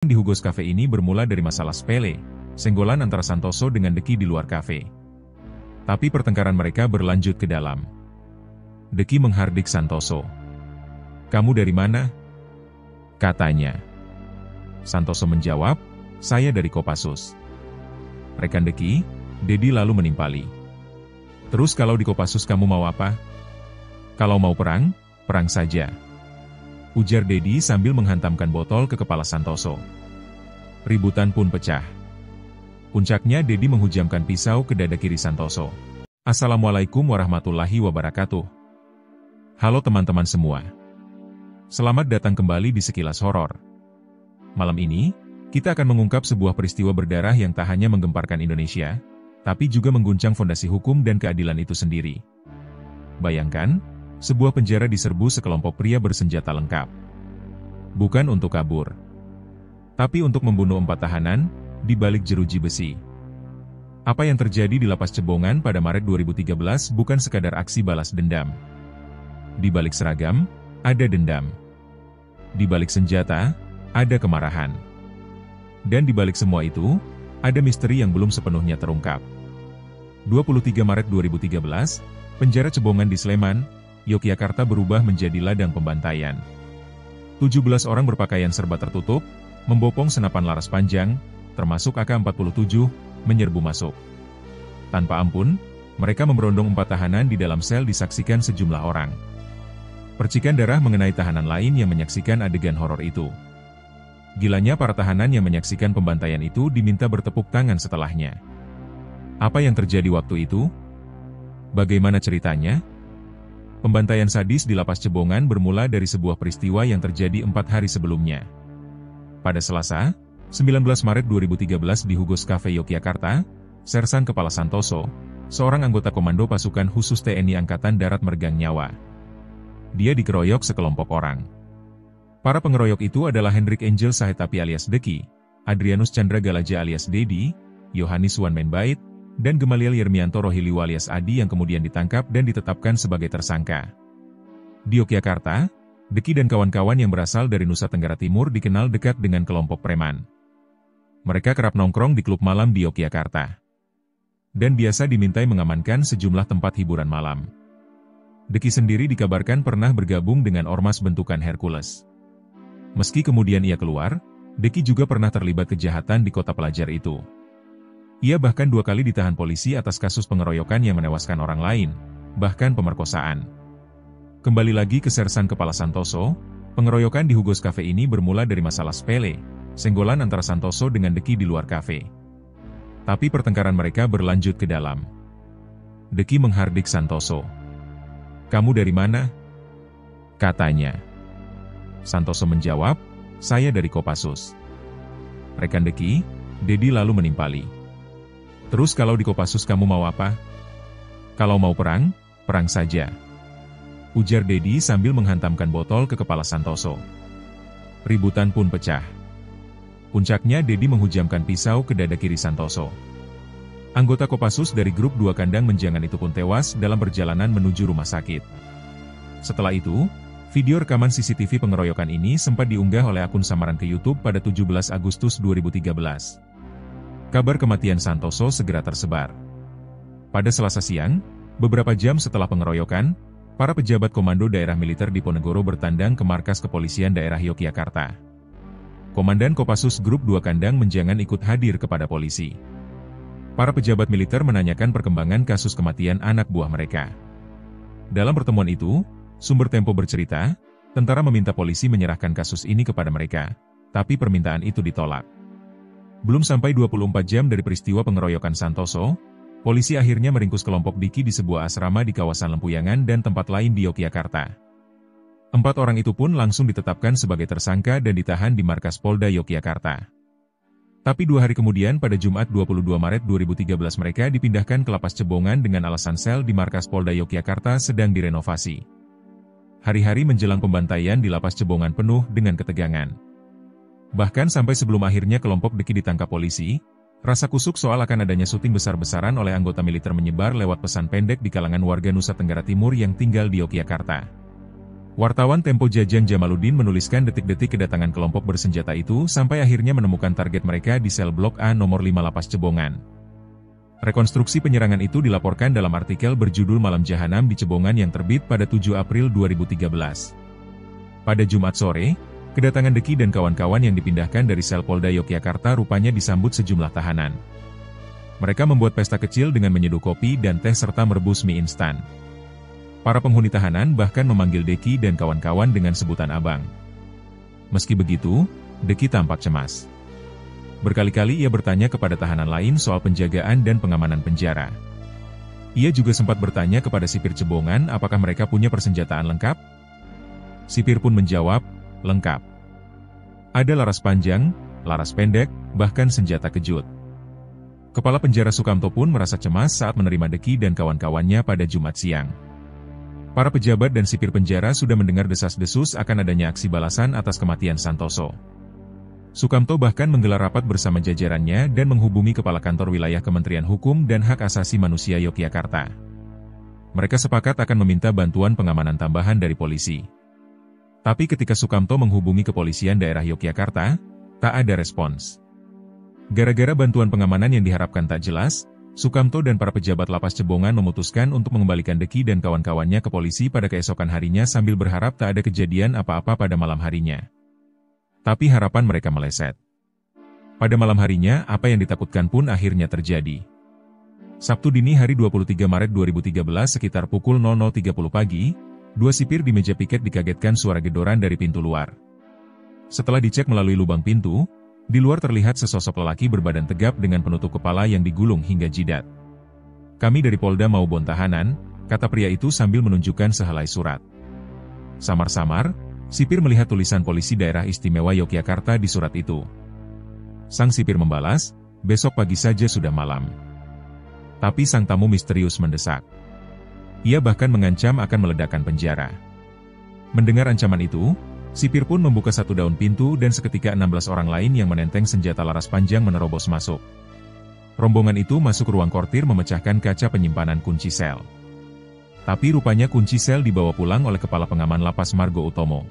Di Hugos Cafe ini bermula dari masalah sepele, senggolan antara Santoso dengan Deki di luar kafe. Tapi pertengkaran mereka berlanjut ke dalam. Deki menghardik Santoso. "Kamu dari mana?" katanya. Santoso menjawab, "Saya dari Kopassus." Rekan Deki, Dedi lalu menimpali. "Terus kalau di Kopassus kamu mau apa?" "Kalau mau perang, perang saja," ujar Dedi sambil menghantamkan botol ke kepala Santoso. Ributan pun pecah. Puncaknya Dedi menghujamkan pisau ke dada kiri Santoso. Assalamualaikum warahmatullahi wabarakatuh. Halo teman-teman semua. Selamat datang kembali di Sekilas Horor. Malam ini, kita akan mengungkap sebuah peristiwa berdarah yang tak hanya menggemparkan Indonesia, tapi juga mengguncang fondasi hukum dan keadilan itu sendiri. Bayangkan, sebuah penjara diserbu sekelompok pria bersenjata lengkap. Bukan untuk kabur, tapi untuk membunuh 4 tahanan, di balik jeruji besi. Apa yang terjadi di Lapas Cebongan pada Maret 2013 bukan sekadar aksi balas dendam. Di balik seragam, ada dendam. Di balik senjata, ada kemarahan. Dan di balik semua itu, ada misteri yang belum sepenuhnya terungkap. 23 Maret 2013, penjara Cebongan di Sleman, Yogyakarta berubah menjadi ladang pembantaian. 17 orang berpakaian serba tertutup, membopong senapan laras panjang, termasuk AK-47, menyerbu masuk. Tanpa ampun, mereka memberondong 4 tahanan di dalam sel disaksikan sejumlah orang. Percikan darah mengenai tahanan lain yang menyaksikan adegan horor itu. Gilanya para tahanan yang menyaksikan pembantaian itu diminta bertepuk tangan setelahnya. Apa yang terjadi waktu itu? Bagaimana ceritanya? Pembantaian sadis di Lapas Cebongan bermula dari sebuah peristiwa yang terjadi 4 hari sebelumnya. Pada Selasa, 19 Maret 2013 di Hugos Cafe Yogyakarta, Sersan Kepala Santoso, seorang anggota Komando Pasukan Khusus TNI Angkatan Darat meregang nyawa. Dia dikeroyok sekelompok orang. Para pengeroyok itu adalah Hendrik Angel Sahetapi alias Deki, Adrianus Chandra Galaja alias Dedi, Yohanis Wan Menbait, dan Gemaliel Yermianto Rohiliu alias Adi yang kemudian ditangkap dan ditetapkan sebagai tersangka. Di Yogyakarta, Deki dan kawan-kawan yang berasal dari Nusa Tenggara Timur dikenal dekat dengan kelompok preman. Mereka kerap nongkrong di klub malam di Yogyakarta. Dan biasa dimintai mengamankan sejumlah tempat hiburan malam. Deki sendiri dikabarkan pernah bergabung dengan ormas bentukan Hercules. Meski kemudian ia keluar, Deki juga pernah terlibat kejahatan di kota pelajar itu. Ia bahkan 2 kali ditahan polisi atas kasus pengeroyokan yang menewaskan orang lain, bahkan pemerkosaan. Kembali lagi ke Sersan Kepala Santoso, pengeroyokan di Hugos Cafe ini bermula dari masalah sepele, senggolan antara Santoso dengan Deki di luar kafe. Tapi pertengkaran mereka berlanjut ke dalam. Deki menghardik Santoso. "Kamu dari mana?" katanya. Santoso menjawab, "Saya dari Kopassus." Rekan Deki, Dedi lalu menimpali. "Terus kalau di Kopassus kamu mau apa?" "Kalau mau perang, perang saja," ujar Dedi sambil menghantamkan botol ke kepala Santoso. Ributan pun pecah. Puncaknya Dedi menghujamkan pisau ke dada kiri Santoso. Anggota Kopassus dari grup 2 kandang menjangan itu pun tewas dalam perjalanan menuju rumah sakit. Setelah itu, video rekaman CCTV pengeroyokan ini sempat diunggah oleh akun samaran ke YouTube pada 17 Agustus 2013. Kabar kematian Santoso segera tersebar. Pada Selasa siang, beberapa jam setelah pengeroyokan, para pejabat komando daerah militer Diponegoro bertandang ke markas kepolisian daerah Yogyakarta. Komandan Kopassus Grup 2 Kandang Menjangan ikut hadir kepada polisi. Para pejabat militer menanyakan perkembangan kasus kematian anak buah mereka. Dalam pertemuan itu, sumber Tempo bercerita, tentara meminta polisi menyerahkan kasus ini kepada mereka, tapi permintaan itu ditolak. Belum sampai 24 jam dari peristiwa pengeroyokan Santoso, polisi akhirnya meringkus kelompok Diki di sebuah asrama di kawasan Lempuyangan dan tempat lain di Yogyakarta. 4 orang itu pun langsung ditetapkan sebagai tersangka dan ditahan di markas Polda Yogyakarta. Tapi 2 hari kemudian pada Jumat 22 Maret 2013 mereka dipindahkan ke Lapas Cebongan dengan alasan sel di markas Polda Yogyakarta sedang direnovasi. Hari-hari menjelang pembantaian di Lapas Cebongan penuh dengan ketegangan. Bahkan sampai sebelum akhirnya kelompok Deki ditangkap polisi, rasa kusuk soal akan adanya syuting besar-besaran oleh anggota militer menyebar lewat pesan pendek di kalangan warga Nusa Tenggara Timur yang tinggal di Yogyakarta. Wartawan Tempo Jajang Jamaluddin menuliskan detik-detik kedatangan kelompok bersenjata itu sampai akhirnya menemukan target mereka di sel Blok A nomor 5 Lapas Cebongan. Rekonstruksi penyerangan itu dilaporkan dalam artikel berjudul Malam Jahanam di Cebongan yang terbit pada 7 April 2013. Pada Jumat sore, kedatangan Deki dan kawan-kawan yang dipindahkan dari sel Polda Yogyakarta rupanya disambut sejumlah tahanan. Mereka membuat pesta kecil dengan menyeduh kopi dan teh serta merebus mie instan. Para penghuni tahanan bahkan memanggil Deki dan kawan-kawan dengan sebutan abang. Meski begitu, Deki tampak cemas. Berkali-kali ia bertanya kepada tahanan lain soal penjagaan dan pengamanan penjara. Ia juga sempat bertanya kepada sipir Cebongan apakah mereka punya persenjataan lengkap. Sipir pun menjawab, lengkap. Ada laras panjang, laras pendek, bahkan senjata kejut. Kepala penjara Sukamto pun merasa cemas saat menerima Deki dan kawan-kawannya pada Jumat siang. Para pejabat dan sipir penjara sudah mendengar desas-desus akan adanya aksi balasan atas kematian Santoso. Sukamto bahkan menggelar rapat bersama jajarannya dan menghubungi Kepala Kantor Wilayah Kementerian Hukum dan Hak Asasi Manusia Yogyakarta. Mereka sepakat akan meminta bantuan pengamanan tambahan dari polisi. Tapi ketika Sukamto menghubungi kepolisian daerah Yogyakarta, tak ada respons. Gara-gara bantuan pengamanan yang diharapkan tak jelas, Sukamto dan para pejabat Lapas Cebongan memutuskan untuk mengembalikan Deki dan kawan-kawannya ke polisi pada keesokan harinya sambil berharap tak ada kejadian apa-apa pada malam harinya. Tapi harapan mereka meleset. Pada malam harinya, apa yang ditakutkan pun akhirnya terjadi. Sabtu dini hari 23 Maret 2013 sekitar pukul 00.30 pagi, dua sipir di meja piket dikagetkan suara gedoran dari pintu luar. Setelah dicek melalui lubang pintu, di luar terlihat sesosok lelaki berbadan tegap dengan penutup kepala yang digulung hingga jidat. Kami dari Polda mau bon tahanan, kata pria itu sambil menunjukkan sehelai surat. Samar-samar, sipir melihat tulisan Polisi Daerah Istimewa Yogyakarta di surat itu. Sang sipir membalas, besok pagi saja sudah malam. Tapi sang tamu misterius mendesak. Ia bahkan mengancam akan meledakkan penjara. Mendengar ancaman itu, sipir pun membuka satu daun pintu dan seketika 16 orang lain yang menenteng senjata laras panjang menerobos masuk. Rombongan itu masuk ruang kortir memecahkan kaca penyimpanan kunci sel. Tapi rupanya kunci sel dibawa pulang oleh Kepala Pengaman Lapas Margo Utomo.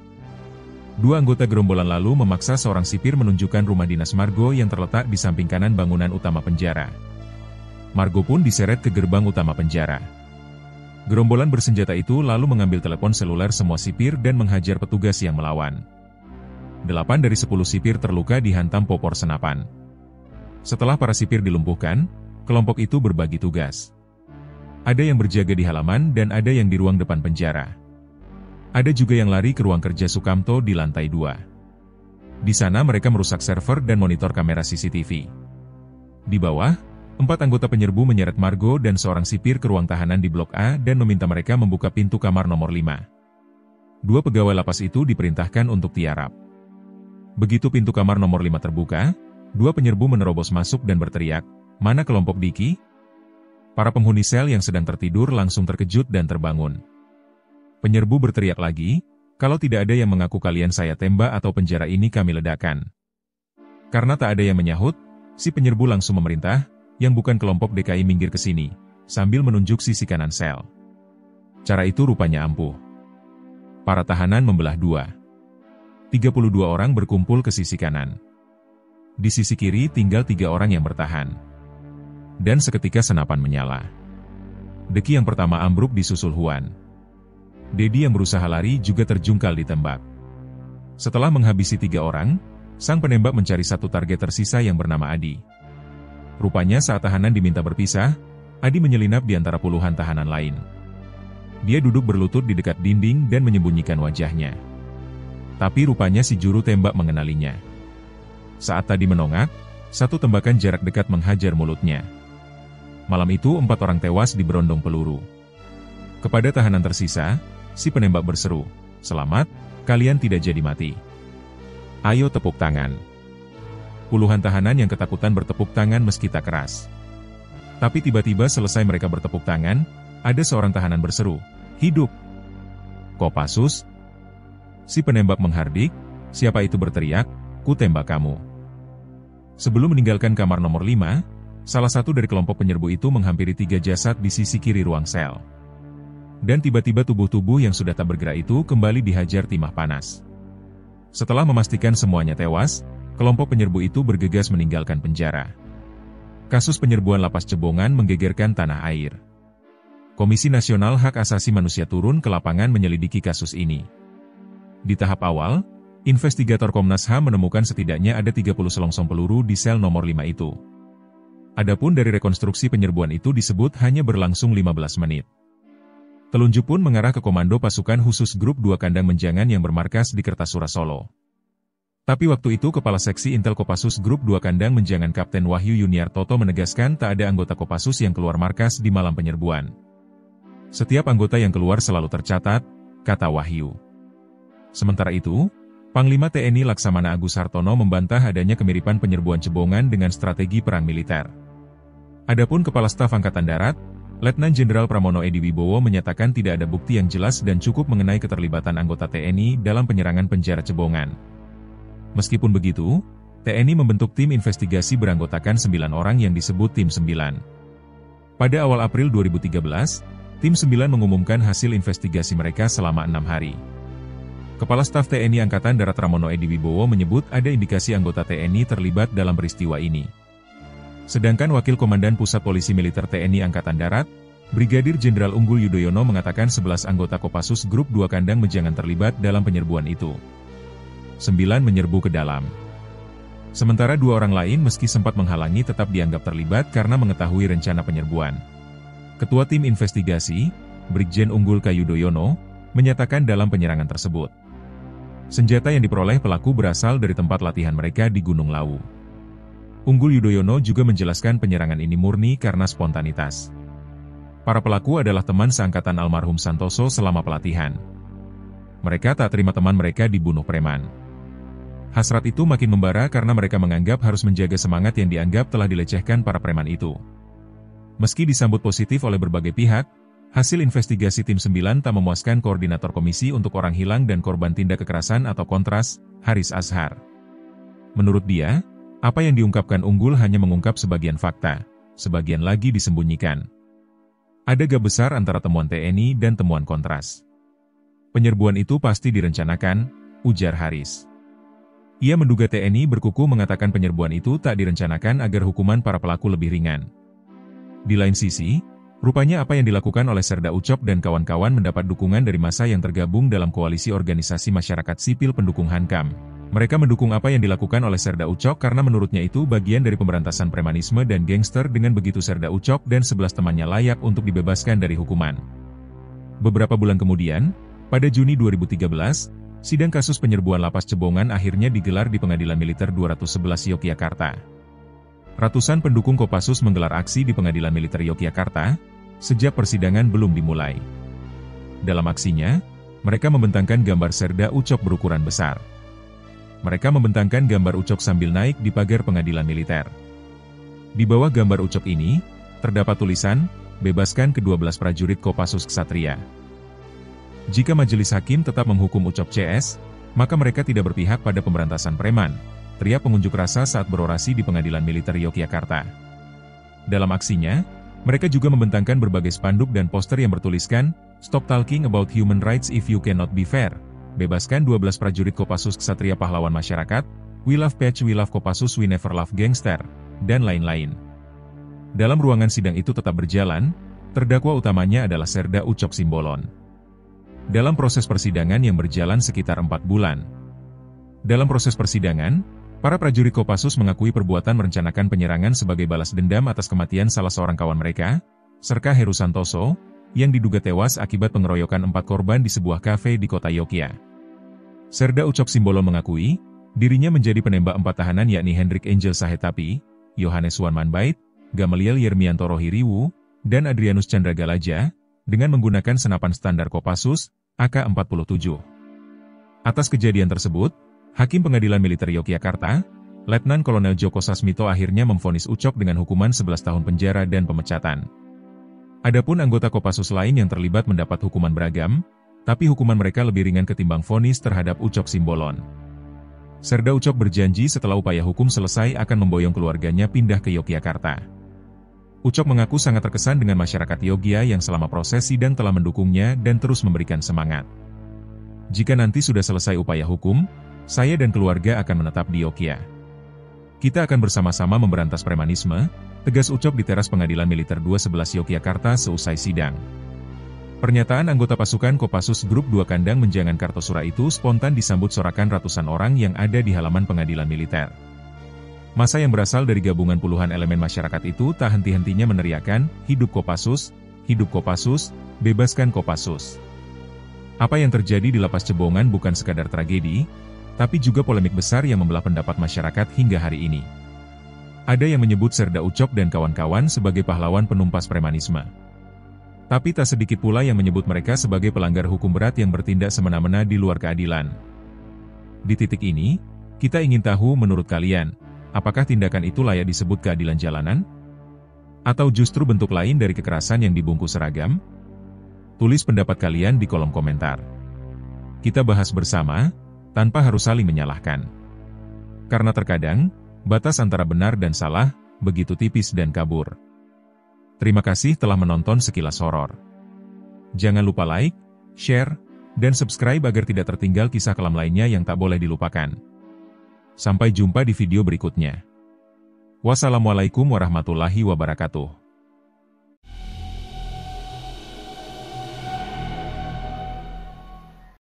Dua anggota gerombolan lalu memaksa seorang sipir menunjukkan rumah dinas Margo yang terletak di samping kanan bangunan utama penjara. Margo pun diseret ke gerbang utama penjara. Gerombolan bersenjata itu lalu mengambil telepon seluler semua sipir dan menghajar petugas yang melawan. 8 dari 10 sipir terluka dihantam popor senapan. Setelah para sipir dilumpuhkan, kelompok itu berbagi tugas. Ada yang berjaga di halaman dan ada yang di ruang depan penjara. Ada juga yang lari ke ruang kerja Sukamto di lantai 2. Di sana mereka merusak server dan monitor kamera CCTV. Di bawah, 4 anggota penyerbu menyeret Margo dan seorang sipir ke ruang tahanan di Blok A dan meminta mereka membuka pintu kamar nomor 5. 2 pegawai lapas itu diperintahkan untuk tiarap. Begitu pintu kamar nomor 5 terbuka, 2 penyerbu menerobos masuk dan berteriak, "Mana kelompok Diki?" Para penghuni sel yang sedang tertidur langsung terkejut dan terbangun. Penyerbu berteriak lagi, "Kalau tidak ada yang mengaku kalian saya tembak atau penjara ini kami ledakan." Karena tak ada yang menyahut, si penyerbu langsung memerintah, yang bukan kelompok DKI minggir ke sini, sambil menunjuk sisi kanan sel. Cara itu rupanya ampuh. Para tahanan membelah dua. 32 orang berkumpul ke sisi kanan. Di sisi kiri tinggal 3 orang yang bertahan. Dan seketika senapan menyala. Deki yang pertama ambruk disusul Huan. Dedi yang berusaha lari juga terjungkal ditembak. Setelah menghabisi 3 orang, sang penembak mencari satu target tersisa yang bernama Adi. Rupanya saat tahanan diminta berpisah, Adi menyelinap di antara puluhan tahanan lain. Dia duduk berlutut di dekat dinding dan menyembunyikan wajahnya. Tapi rupanya si juru tembak mengenalinya. Saat tadi menongak, satu tembakan jarak dekat menghajar mulutnya. Malam itu 4 orang tewas di berondong peluru. Kepada tahanan tersisa, si penembak berseru, "Selamat, kalian tidak jadi mati. Ayo tepuk tangan." Puluhan tahanan yang ketakutan bertepuk tangan meski tak keras. Tapi tiba-tiba selesai mereka bertepuk tangan, ada seorang tahanan berseru, "Hidup!" "Kopassus?" Si penembak menghardik, "Siapa itu?" berteriak, "Ku tembak kamu." Sebelum meninggalkan kamar nomor 5, salah satu dari kelompok penyerbu itu menghampiri 3 jasad di sisi kiri ruang sel. Dan tiba-tiba tubuh-tubuh yang sudah tak bergerak itu kembali dihajar timah panas. Setelah memastikan semuanya tewas, kelompok penyerbu itu bergegas meninggalkan penjara. Kasus penyerbuan lapas Cebongan menggegerkan tanah air. Komisi Nasional Hak Asasi Manusia turun ke lapangan menyelidiki kasus ini. Di tahap awal, investigator Komnas HAM menemukan setidaknya ada 30 selongsong peluru di sel nomor 5 itu. Adapun dari rekonstruksi penyerbuan itu disebut hanya berlangsung 15 menit. Telunjuk pun mengarah ke Komando Pasukan Khusus Grup 2 Kandang Menjangan yang bermarkas di Kertasura, Solo. Tapi waktu itu Kepala Seksi Intel Kopassus Grup 2 Kandang Menjangan Kapten Wahyu Yuniartoto menegaskan tak ada anggota Kopassus yang keluar markas di malam penyerbuan. Setiap anggota yang keluar selalu tercatat, kata Wahyu. Sementara itu, Panglima TNI Laksamana Agus Hartono membantah adanya kemiripan penyerbuan Cebongan dengan strategi perang militer. Adapun Kepala Staf Angkatan Darat, Letnan Jenderal Pramono Edi Wibowo menyatakan tidak ada bukti yang jelas dan cukup mengenai keterlibatan anggota TNI dalam penyerangan penjara Cebongan. Meskipun begitu, TNI membentuk tim investigasi beranggotakan 9 orang yang disebut Tim 9. Pada awal April 2013, Tim 9 mengumumkan hasil investigasi mereka selama 6 hari. Kepala Staf TNI Angkatan Darat Pramono Edi Wibowo menyebut ada indikasi anggota TNI terlibat dalam peristiwa ini. Sedangkan Wakil Komandan Pusat Polisi Militer TNI Angkatan Darat, Brigadir Jenderal Unggul Yudhoyono mengatakan 11 anggota Kopassus Grup 2 Kandang Menjangan terlibat dalam penyerbuan itu. 9 menyerbu ke dalam. Sementara 2 orang lain meski sempat menghalangi tetap dianggap terlibat karena mengetahui rencana penyerbuan. Ketua Tim Investigasi, Brigjen Unggul K. Yudhoyono, menyatakan dalam penyerangan tersebut, senjata yang diperoleh pelaku berasal dari tempat latihan mereka di Gunung Lawu. Unggul Yudhoyono juga menjelaskan penyerangan ini murni karena spontanitas. Para pelaku adalah teman seangkatan almarhum Santoso selama pelatihan. Mereka tak terima teman mereka dibunuh preman. Hasrat itu makin membara karena mereka menganggap harus menjaga semangat yang dianggap telah dilecehkan para preman itu. Meski disambut positif oleh berbagai pihak, hasil investigasi Tim 9 tak memuaskan Koordinator Komisi untuk Orang Hilang dan Korban Tindak Kekerasan atau Kontras, Haris Azhar. Menurut dia, apa yang diungkapkan Unggul hanya mengungkap sebagian fakta, sebagian lagi disembunyikan. Ada gap besar antara temuan TNI dan temuan Kontras. Penyerbuan itu pasti direncanakan, ujar Haris. Ia menduga TNI berkuku mengatakan penyerbuan itu tak direncanakan agar hukuman para pelaku lebih ringan. Di lain sisi, rupanya apa yang dilakukan oleh Serda Ucok dan kawan-kawan mendapat dukungan dari massa yang tergabung dalam koalisi organisasi masyarakat sipil pendukung Hankam. Mereka mendukung apa yang dilakukan oleh Serda Ucok karena menurutnya itu bagian dari pemberantasan premanisme dan gangster. Dengan begitu Serda Ucok dan 11 temannya layak untuk dibebaskan dari hukuman. Beberapa bulan kemudian, pada Juni 2013, sidang kasus penyerbuan lapas Cebongan akhirnya digelar di Pengadilan Militer 211 Yogyakarta. Ratusan pendukung Kopassus menggelar aksi di Pengadilan Militer Yogyakarta, sejak persidangan belum dimulai. Dalam aksinya, mereka membentangkan gambar Serda Ucok berukuran besar. Mereka membentangkan gambar Ucok sambil naik di pagar Pengadilan Militer. Di bawah gambar Ucok ini, terdapat tulisan, "Bebaskan ke-12 prajurit Kopassus Ksatria." Jika majelis hakim tetap menghukum Ucok CS, maka mereka tidak berpihak pada pemberantasan preman, teriak pengunjuk rasa saat berorasi di Pengadilan Militer Yogyakarta. Dalam aksinya, mereka juga membentangkan berbagai spanduk dan poster yang bertuliskan, "Stop talking about human rights if you cannot be fair." Bebaskan 12 prajurit Kopassus Ksatria Pahlawan Masyarakat, "We love Patch, we love Kopassus, we never love gangster," dan lain-lain. Dalam ruangan sidang itu tetap berjalan, terdakwa utamanya adalah Serda Ucok Simbolon. Dalam proses persidangan yang berjalan sekitar 4 bulan. Dalam proses persidangan, para prajurit Kopassus mengakui perbuatan merencanakan penyerangan sebagai balas dendam atas kematian salah seorang kawan mereka, Serka Heru Santoso, yang diduga tewas akibat pengeroyokan 4 korban di sebuah kafe di kota Yogyakarta. Serda Ucok Simbolon mengakui, dirinya menjadi penembak 4 tahanan yakni Hendrik Angel Sahetapi, Yohanes Wan Manbait, Gamaliel Yermianto Rohiriwu, dan Adrianus Chandra Galaja, dengan menggunakan senapan standar Kopassus, AK-47. Atas kejadian tersebut, Hakim Pengadilan Militer Yogyakarta, Letnan Kolonel Joko Sasmito akhirnya memvonis Ucok dengan hukuman 11 tahun penjara dan pemecatan. Adapun anggota Kopassus lain yang terlibat mendapat hukuman beragam, tapi hukuman mereka lebih ringan ketimbang vonis terhadap Ucok Simbolon. Serda Ucok berjanji setelah upaya hukum selesai akan memboyong keluarganya pindah ke Yogyakarta. Ucok mengaku sangat terkesan dengan masyarakat Yogya yang selama proses sidang telah mendukungnya dan terus memberikan semangat. Jika nanti sudah selesai upaya hukum, saya dan keluarga akan menetap di Yogya. Kita akan bersama-sama memberantas premanisme, tegas Ucok di teras Pengadilan Militer 211 Yogyakarta seusai sidang. Pernyataan anggota pasukan Kopassus Grup 2 Kandang Menjangan Kartosura itu spontan disambut sorakan ratusan orang yang ada di halaman pengadilan militer. Massa yang berasal dari gabungan puluhan elemen masyarakat itu tak henti-hentinya meneriakan, "Hidup Kopassus, hidup Kopassus, bebaskan Kopassus." Apa yang terjadi di Lapas Cebongan bukan sekadar tragedi, tapi juga polemik besar yang membelah pendapat masyarakat hingga hari ini. Ada yang menyebut Serda Ucok dan kawan-kawan sebagai pahlawan penumpas premanisme. Tapi tak sedikit pula yang menyebut mereka sebagai pelanggar hukum berat yang bertindak semena-mena di luar keadilan. Di titik ini, kita ingin tahu menurut kalian, apakah tindakan itu layak disebut keadilan jalanan? Atau justru bentuk lain dari kekerasan yang dibungkus seragam? Tulis pendapat kalian di kolom komentar. Kita bahas bersama, tanpa harus saling menyalahkan. Karena terkadang, batas antara benar dan salah, begitu tipis dan kabur. Terima kasih telah menonton Sekilas Horor. Jangan lupa like, share, dan subscribe agar tidak tertinggal kisah kelam lainnya yang tak boleh dilupakan. Sampai jumpa di video berikutnya. Wassalamualaikum warahmatullahi wabarakatuh.